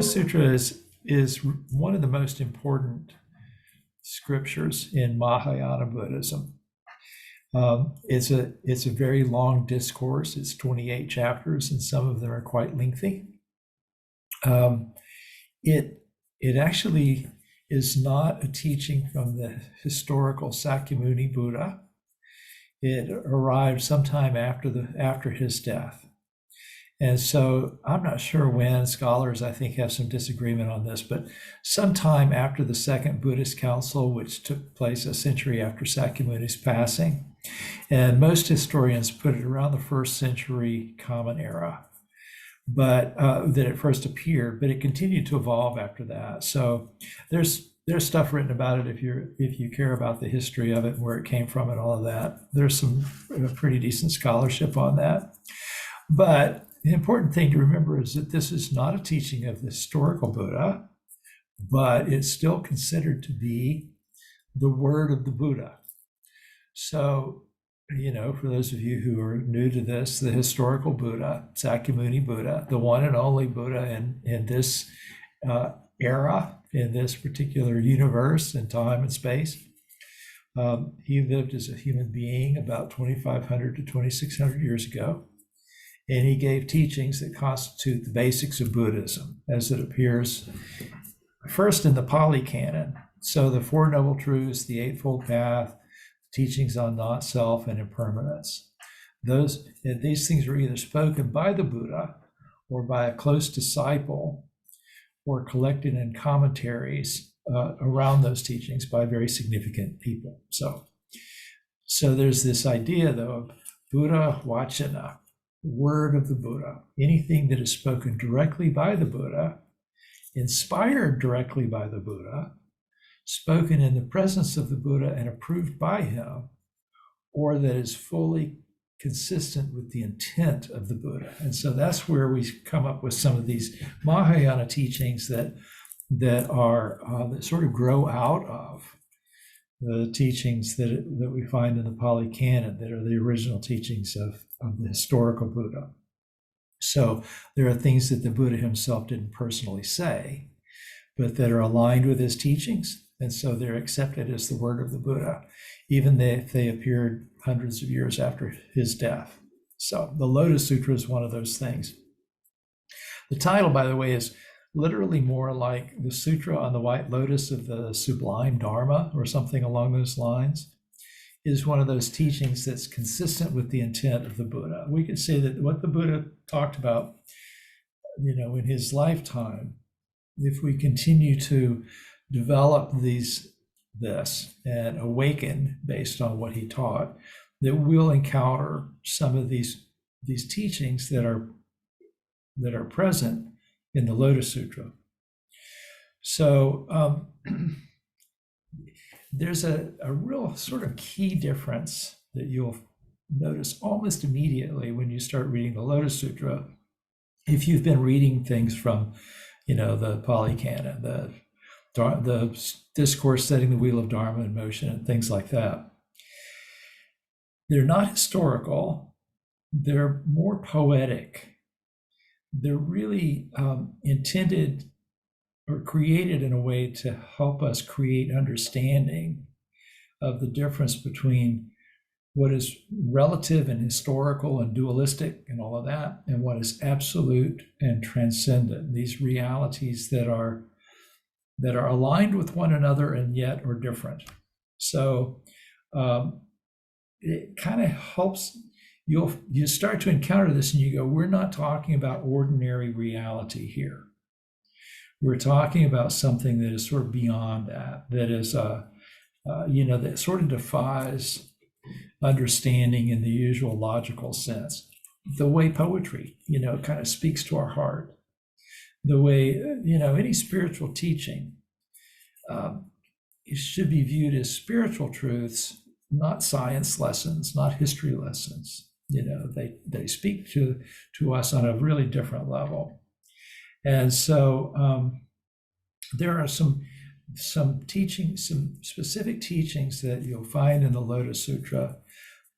Lotus Sutra is one of the most important scriptures in Mahayana Buddhism. It's a very long discourse. It's 28 chapters, and some of them are quite lengthy. It actually is not a teaching from the historical Sakyamuni Buddha. It arrived sometime after his death. And so I'm not sure when. Scholars, I think, have some disagreement on this, but sometime after the Second Buddhist Council, which took place a century after Sakyamuni's passing, and most historians put it around the first century Common Era, but that it first appeared, but it continued to evolve after that. So there's stuff written about it if you care about the history of it, where it came from, and all of that. There's some pretty decent scholarship on that. But the important thing to remember is that this is not a teaching of the historical Buddha, but it's still considered to be the word of the Buddha. So, for those of you who are new to this, the historical Buddha, Sakyamuni Buddha, the one and only Buddha in this era, in this particular universe and time and space, he lived as a human being about 2,500 to 2,600 years ago. And he gave teachings that constitute the basics of Buddhism as it appears first in the Pali Canon. So the Four Noble Truths, the Eightfold Path, teachings on not-self and impermanence. These things were either spoken by the Buddha or by a close disciple, or collected in commentaries around those teachings by very significant people. So there's this idea, though, of Buddha Vachana, word of the Buddha, anything that is spoken directly by the Buddha, inspired directly by the Buddha, spoken in the presence of the Buddha and approved by him, or that is fully consistent with the intent of the Buddha. And so that's where we come up with some of these Mahayana teachings that sort of grow out of the teachings that we find in the Pali Canon, that are the original teachings of the historical Buddha. So there are things that the Buddha himself didn't personally say, but that are aligned with his teachings. And so they're accepted as the word of the Buddha, even if they appeared hundreds of years after his death. So the Lotus Sutra is one of those things. The title, by the way, is literally more like the Sutra on the White Lotus of the Sublime Dharma, or something along those lines. Is one of those teachings that's consistent with the intent of the Buddha. We could say that what the Buddha talked about, in his lifetime, if we continue to develop this and awaken based on what he taught, that we'll encounter some of these teachings that are present in the Lotus Sutra. So there's a real sort of key difference that you'll notice almost immediately when you start reading the Lotus Sutra, if you've been reading things from, the Pali Canon, the discourse setting the wheel of Dharma in motion, and things like that. They're not historical. They're more poetic. They're really intended or created in a way to help us create understanding of the difference between what is relative and historical and dualistic and all of that, and what is absolute and transcendent, these realities that are aligned with one another and yet are different. So it kind of helps, you start to encounter this and you go, we're not talking about ordinary reality here. We're talking about something that is sort of beyond that is, that sort of defies understanding in the usual logical sense. The way poetry, kind of speaks to our heart. The way, any spiritual teaching, it should be viewed as spiritual truths, not science lessons, not history lessons. They speak to us on a really different level. And so there are some teachings, some specific teachings that you'll find in the Lotus Sutra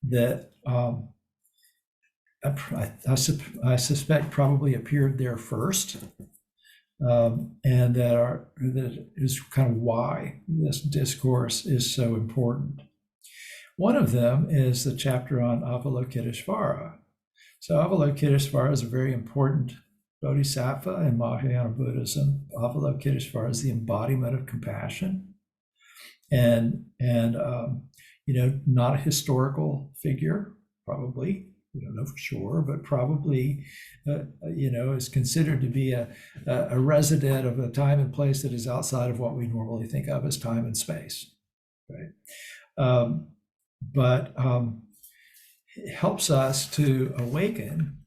that I suspect probably appeared there first. and that is kind of why this discourse is so important. One of them is the chapter on Avalokiteshvara. So Avalokiteshvara is a very important bodhisattva in Mahayana Buddhism. Avalokiteshvara is the embodiment of compassion, and not a historical figure, probably. We don't know for sure, but probably, is considered to be a resident of a time and place that is outside of what we normally think of as time and space, right? But it helps us to awaken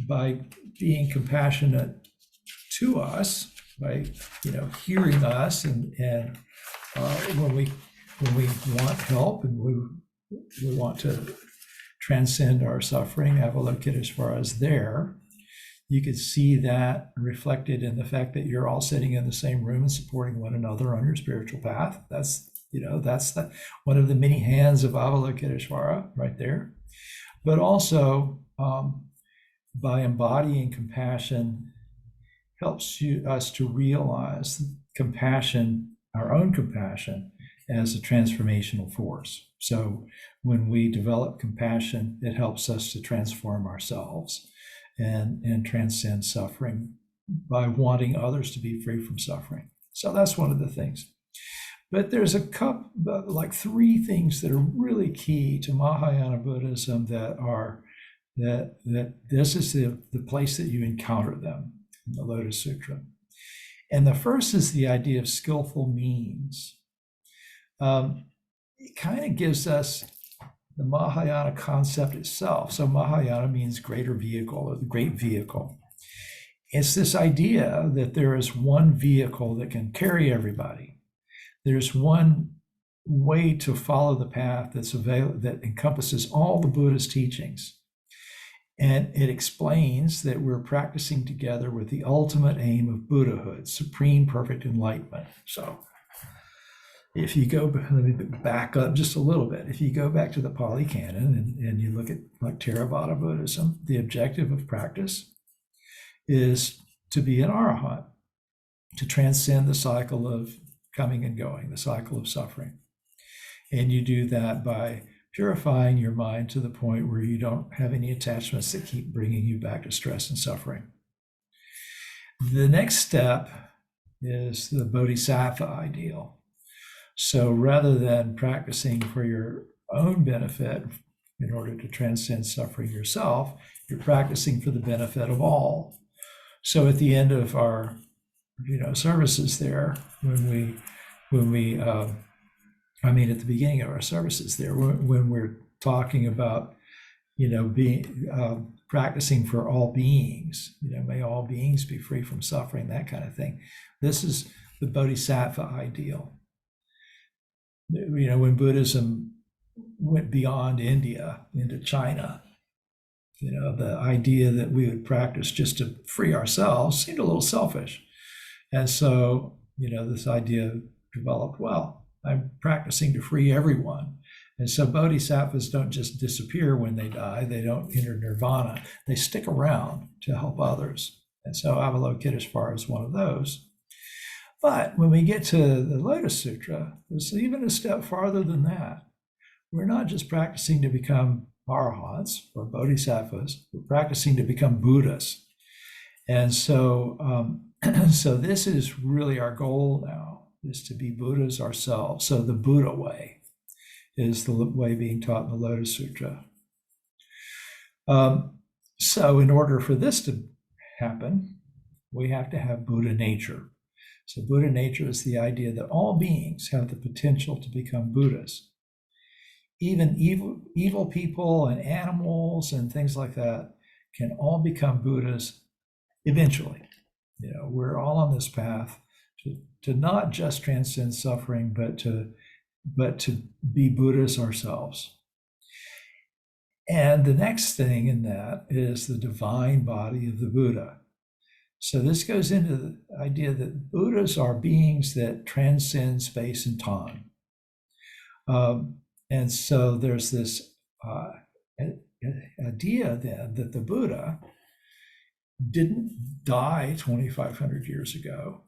by being compassionate to us, by hearing us, and when we want help and we want to transcend our suffering, Avalokiteshvara is there. You could see that reflected in the fact that you're all sitting in the same room and supporting one another on your spiritual path. That's one of the many hands of Avalokiteshvara right there. But also, by embodying compassion, helps us to realize compassion, our own compassion, as a transformational force. So when we develop compassion, it helps us to transform ourselves and transcend suffering by wanting others to be free from suffering. So that's one of the things. But there's like three things that are really key to Mahayana Buddhism that this is the place that you encounter them in the Lotus Sutra. And the first is the idea of skillful means. It kind of gives us the Mahayana concept itself. So Mahayana means greater vehicle, or the great vehicle. It's this idea that there is one vehicle that can carry everybody. There's one way to follow the path that encompasses all the Buddha's teachings. And it explains that we're practicing together with the ultimate aim of Buddhahood, supreme perfect enlightenment. So if you go, let me back up just a little bit. If you go back to the Pali Canon and you look at like Theravada Buddhism, the objective of practice is to be an arahant, to transcend the cycle of coming and going, the cycle of suffering. And you do that by purifying your mind to the point where you don't have any attachments that keep bringing you back to stress and suffering. The next step is the bodhisattva ideal. So rather than practicing for your own benefit in order to transcend suffering yourself, you're practicing for the benefit of all. So at the end of our services there, at the beginning of our services there, when we're talking about, being practicing for all beings, may all beings be free from suffering, that kind of thing. This is the bodhisattva ideal. When Buddhism went beyond India into China, the idea that we would practice just to free ourselves seemed a little selfish. And so, this idea developed, well, I'm practicing to free everyone. And so bodhisattvas don't just disappear when they die. They don't enter nirvana. They stick around to help others. And so Avalokiteshvara is one of those. But when we get to the Lotus Sutra, it's even a step farther than that. We're not just practicing to become arahants or bodhisattvas. We're practicing to become Buddhas. And so, so this is really our goal now, is to be Buddhas ourselves. So the Buddha way is the way being taught in the Lotus Sutra. So in order for this to happen, we have to have Buddha nature. So Buddha nature is the idea that all beings have the potential to become Buddhas. Even evil people and animals and things like that can all become Buddhas eventually. We're all on this path to not just transcend suffering, but to be Buddhas ourselves. And the next thing in that is the divine body of the Buddha. So this goes into the idea that Buddhas are beings that transcend space and time. And so there's this idea then that the Buddha didn't die 2,500 years ago.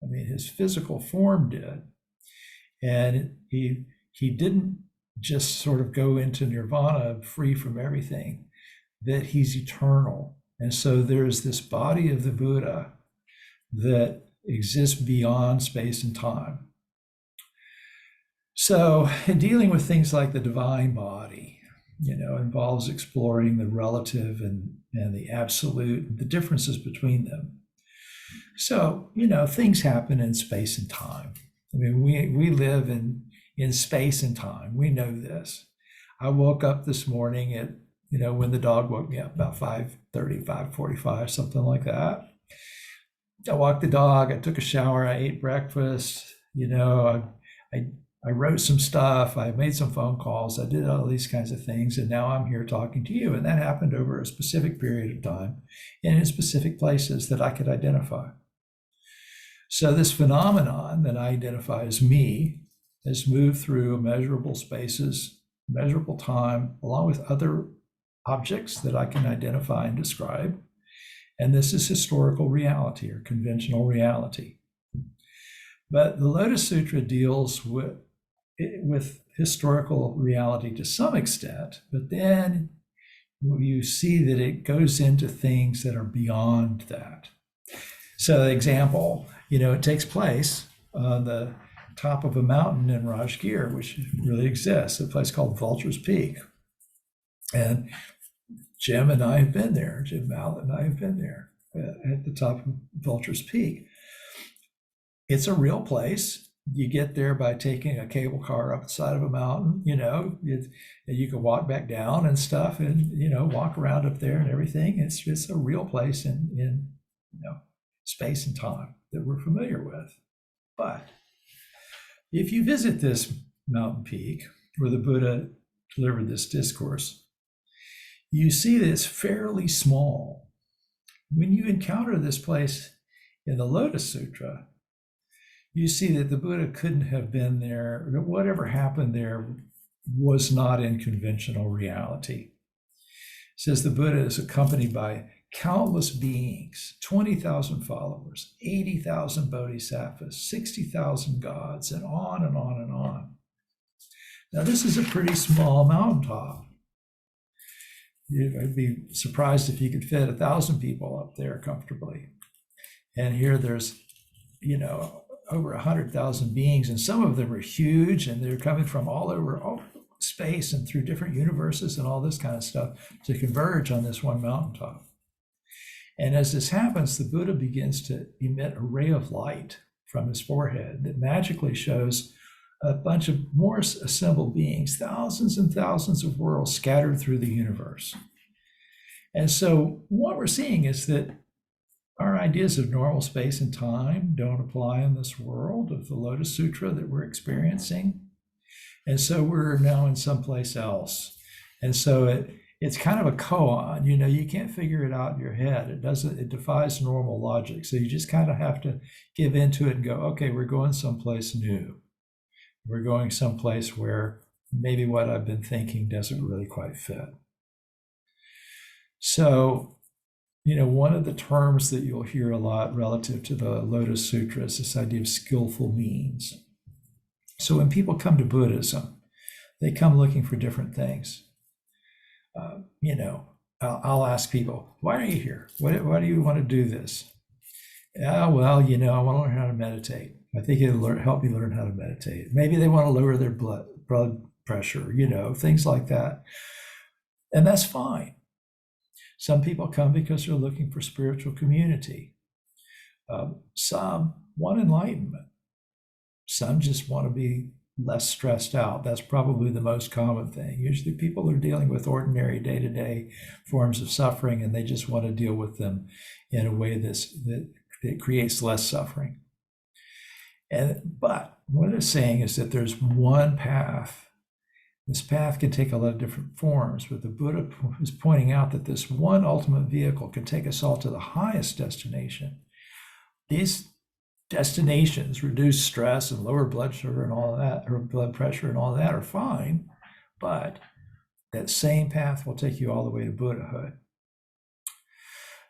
I mean, his physical form did. And he didn't just sort of go into nirvana free from everything, that he's eternal. And so there's this body of the Buddha that exists beyond space and time. So in dealing with things like the divine body, involves exploring the relative and the absolute, the differences between them. So, things happen in space and time. I mean, we live in space and time. We know this. I woke up this morning at, when the dog woke me up, about 5:30, 5:45, something like that. I walked the dog, I took a shower, I ate breakfast, I wrote some stuff, I made some phone calls, I did all these kinds of things, and now I'm here talking to you. And that happened over a specific period of time and in specific places that I could identify. So this phenomenon that I identify as me has moved through immeasurable spaces, measurable time, along with other objects that I can identify and describe. And this is historical reality or conventional reality. But the Lotus Sutra deals with historical reality to some extent, but then you see that it goes into things that are beyond that. So example, it takes place on the top of a mountain in Rajgir, which really exists, a place called Vulture's Peak. And Jim and I have been there, Jim Mallet and I have been there at the top of Vulture's Peak. It's a real place. You get there by taking a cable car up the side of a mountain, you can walk back down and stuff and, walk around up there and everything. It's a real place in space and time that we're familiar with. But if you visit this mountain peak where the Buddha delivered this discourse, you see that it's fairly small. When you encounter this place in the Lotus Sutra, you see that the Buddha couldn't have been there. Whatever happened there was not in conventional reality. It says the Buddha is accompanied by countless beings, 20,000 followers, 80,000 bodhisattvas, 60,000 gods, and on and on and on. Now, this is a pretty small mountaintop. I'd be surprised if you could fit 1,000 people up there comfortably. And here there's, over 100,000 beings, and some of them are huge, and they're coming from all over space and through different universes and all this kind of stuff to converge on this one mountaintop. And as this happens, the Buddha begins to emit a ray of light from his forehead that magically shows a bunch of more assembled beings, thousands and thousands of worlds scattered through the universe. And so what we're seeing is that our ideas of normal space and time don't apply in this world of the Lotus Sutra that we're experiencing. And so we're now in someplace else. And so it's kind of a koan, you can't figure it out in your head. It defies normal logic. So you just kind of have to give into it and go, okay, we're going someplace new. We're going someplace where maybe what I've been thinking doesn't really quite fit. So, one of the terms that you'll hear a lot relative to the Lotus Sutra is this idea of skillful means. So when people come to Buddhism, they come looking for different things. I'll ask people, why are you here? Why do you want to do this? I want to learn how to meditate. I think it'll help me learn how to meditate. Maybe they want to lower their blood pressure, things like that. And that's fine. Some people come because they're looking for spiritual community. Some want enlightenment. Some just want to be less stressed out. That's probably the most common thing. Usually people are dealing with ordinary day-to-day forms of suffering, and they just want to deal with them in a way that creates less suffering. But what it's saying is that there's one path. This path can take a lot of different forms, but the Buddha is pointing out that this one ultimate vehicle can take us all to the highest destination. These destinations, reduce stress and lower blood sugar and all that, or blood pressure and all that, are fine, but that same path will take you all the way to Buddhahood.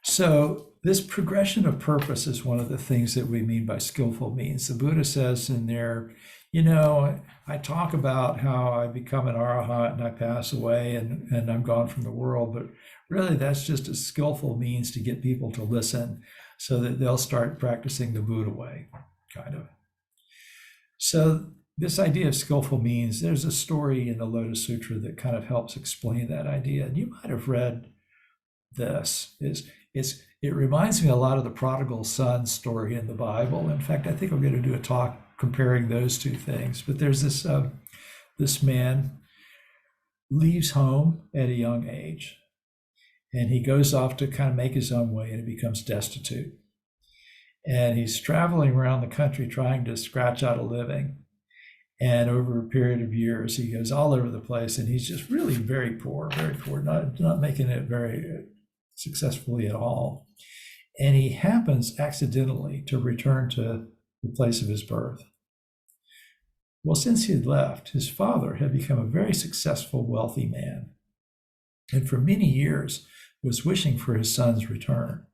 So this progression of purpose is one of the things that we mean by skillful means. The Buddha says in there, I talk about how I become an arahant and I pass away and I'm gone from the world, but really that's just a skillful means to get people to listen so that they'll start practicing the Buddha way, kind of. So this idea of skillful means, there's a story in the Lotus Sutra that kind of helps explain that idea. And you might have read this. It reminds me a lot of the prodigal son story in the Bible. In fact, I think I'm going to do a talk comparing those two things. But there's this man leaves home at a young age, and he goes off to kind of make his own way, and he becomes destitute. And he's traveling around the country trying to scratch out a living. And over a period of years, he goes all over the place, and he's just really very poor, not making it very successfully at all. And he happens accidentally to return to the place of his birth. Well, since he had left, his father had become a very successful, wealthy man, and for many years was wishing for his son's return.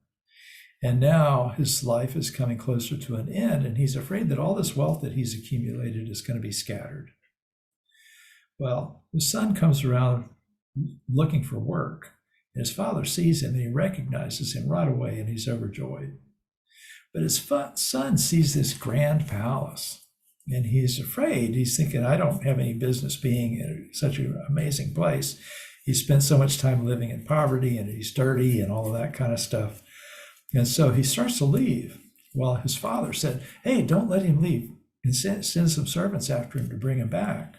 And now his life is coming closer to an end, and he's afraid that all this wealth that he's accumulated is going to be scattered. Well, the son comes around looking for work, and his father sees him and he recognizes him right away, and he's overjoyed. But his son sees this grand palace, and he's afraid. He's thinking, I don't have any business being in such an amazing place. He spent so much time living in poverty, and he's dirty and all of that kind of stuff. And so he starts to leave. Well, his father said, hey, don't let him leave, and send some servants after him to bring him back.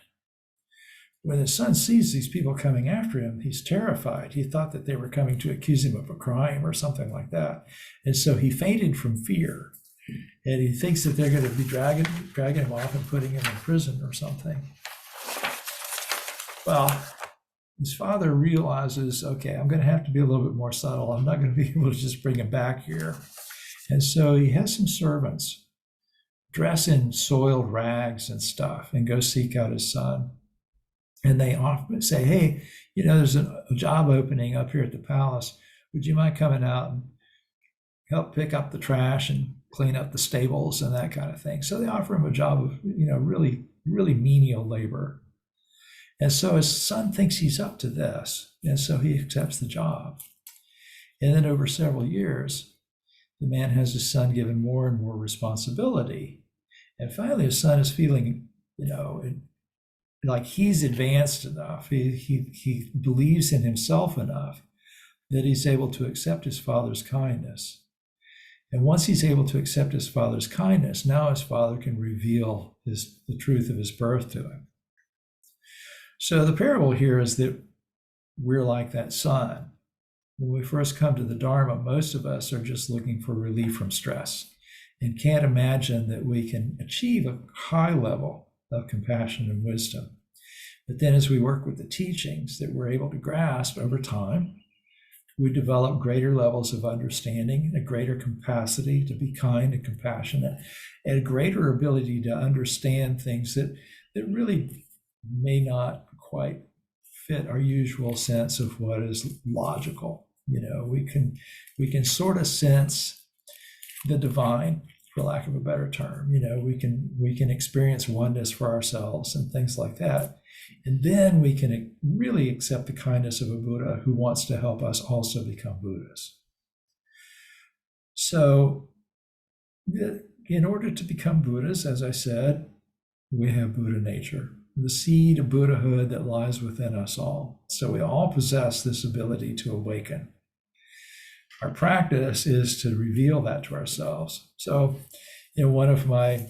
When his son sees these people coming after him, he's terrified. He thought that they were coming to accuse him of a crime or something like that. And so he fainted from fear. And he thinks that they're going to be dragging him off and putting him in prison or something. Well, his father realizes, okay, I'm going to have to be a little bit more subtle. I'm not going to be able to just bring him back here. And so he has some servants dress in soiled rags and stuff and go seek out his son. And they often say, hey, there's a job opening up here at the palace. Would you mind coming out and help pick up the trash and clean up the stables and that kind of thing? So they offer him a job of, really, really menial labor. And so his son thinks he's up to this, and so he accepts the job. And then over several years, the man has his son given more and more responsibility. And finally, his son is feeling, like he's advanced enough. He believes in himself enough that he's able to accept his father's kindness. And once he's able to accept his father's kindness, now his father can reveal the truth of his birth to him. So the parable here is that we're like that son. When we first come to the Dharma, most of us are just looking for relief from stress and can't imagine that we can achieve a high level of compassion and wisdom. But then as we work with the teachings that we're able to grasp over time, we develop greater levels of understanding, a greater capacity to be kind and compassionate, and a greater ability to understand things that really may not quite fit our usual sense of what is logical. We can sort of sense the divine, for lack of a better term. We can experience oneness for ourselves and things like that. And then we can really accept the kindness of a Buddha who wants to help us also become Buddhas. So in order to become Buddhas, as I said, we have Buddha nature, the seed of Buddhahood that lies within us all. So we all possess this ability to awaken. Our practice is to reveal that to ourselves. So, one of my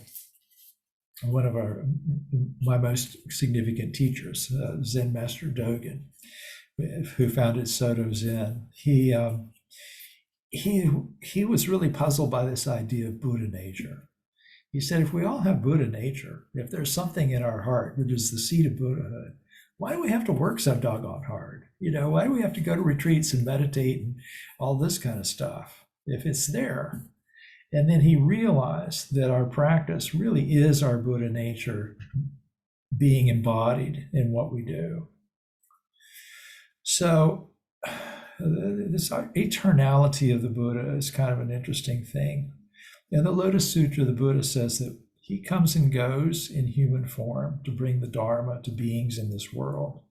most significant teachers, Zen Master Dogen, who founded Soto Zen, he was really puzzled by this idea of Buddha nature. He said, if we all have Buddha nature, if there's something in our heart that is the seed of Buddhahood, why do we have to work so doggone hard? Why do we have to go to retreats and meditate and all this kind of stuff if it's there? And then he realized that our practice really is our Buddha nature being embodied in what we do. So this eternality of the Buddha is kind of an interesting thing. In the Lotus Sutra, the Buddha says that he comes and goes in human form to bring the Dharma to beings in this world,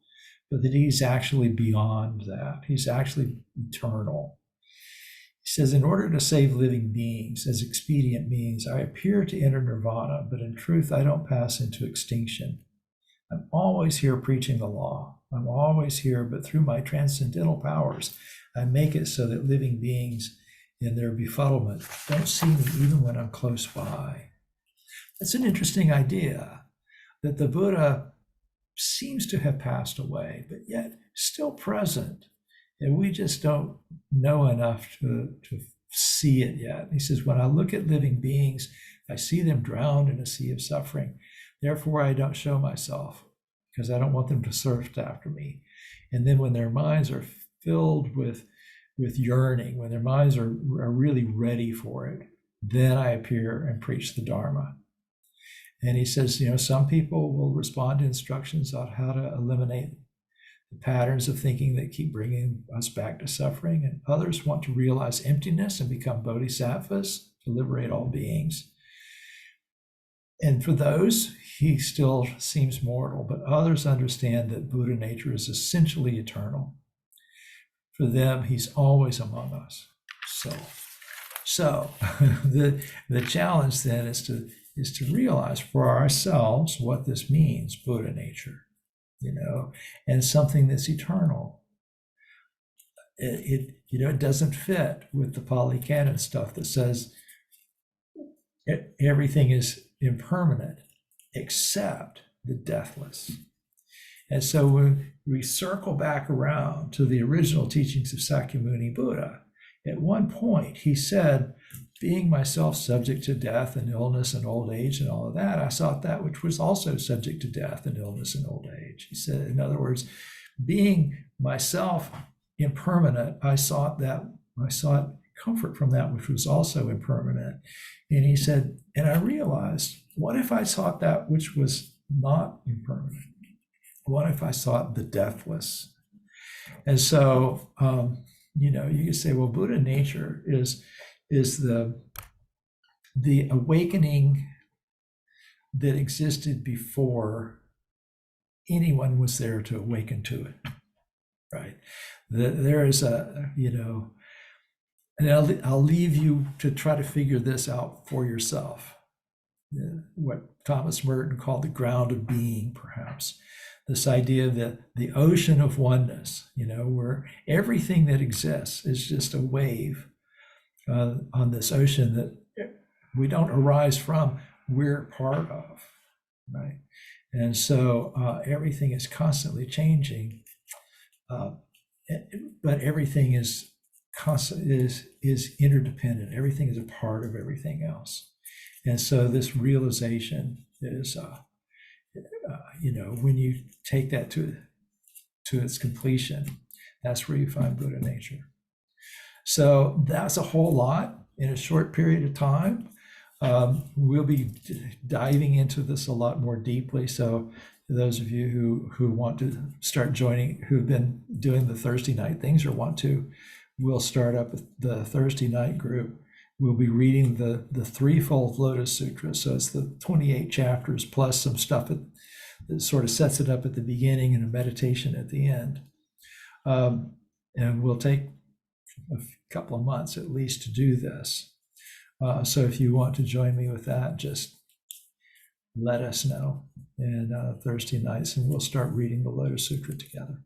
but that he's actually beyond that. He's actually eternal. He says, in order to save living beings as expedient means, I appear to enter nirvana, but in truth, I don't pass into extinction. I'm always here preaching the law. I'm always here, but through my transcendental powers, I make it so that living beings in their befuddlement don't see me even when I'm close by. That's an interesting idea, that the Buddha seems to have passed away, but yet still present. And we just don't know enough to see it yet. He says, when I look at living beings, I see them drowned in a sea of suffering. Therefore, I don't show myself because I don't want them to thirst after me. And then when their minds are filled with yearning, when their minds are really ready for it, then I appear and preach the Dharma. And he says, some people will respond to instructions on how to eliminate the patterns of thinking that keep bringing us back to suffering. And others want to realize emptiness and become bodhisattvas to liberate all beings. And for those, he still seems mortal, but others understand that Buddha nature is essentially eternal. For them, he's always among us. So the challenge then is to realize for ourselves what this means, Buddha nature, and something that's eternal. It doesn't fit with the Pali Canon stuff that says everything is impermanent except the deathless. And so when we circle back around to the original teachings of Sakyamuni Buddha, at one point he said, being myself subject to death and illness and old age and all of that, I sought that which was also subject to death and illness and old age. He said, in other words, being myself impermanent, I sought comfort from that which was also impermanent. And he said, and I realized, what if I sought that which was not impermanent? What if I sought the deathless? And so, you can say, well, Buddha nature is the awakening that existed before anyone was there to awaken to it, right? There is and I'll leave you to try to figure this out for yourself. What Thomas Merton called the ground of being, perhaps. This idea that the ocean of oneness, where everything that exists is just a wave on this ocean that we don't arise from, we're part of, right? And so everything is constantly changing, but everything is interdependent. Everything is a part of everything else. And so this realization is, when you take that to its completion, that's where you find Buddha nature. So that's a whole lot in a short period of time. We'll be diving into this a lot more deeply. So those of you who want to start joining, who've been doing the Thursday night things or want to, we'll start up the Thursday night group. We'll be reading the threefold Lotus Sutra. So it's the 28 chapters plus some stuff that sort of sets it up at the beginning and a meditation at the end. And we'll take a couple of months at least to do this. So if you want to join me with that, just let us know. And Thursday nights, and we'll start reading the Lotus Sutra together.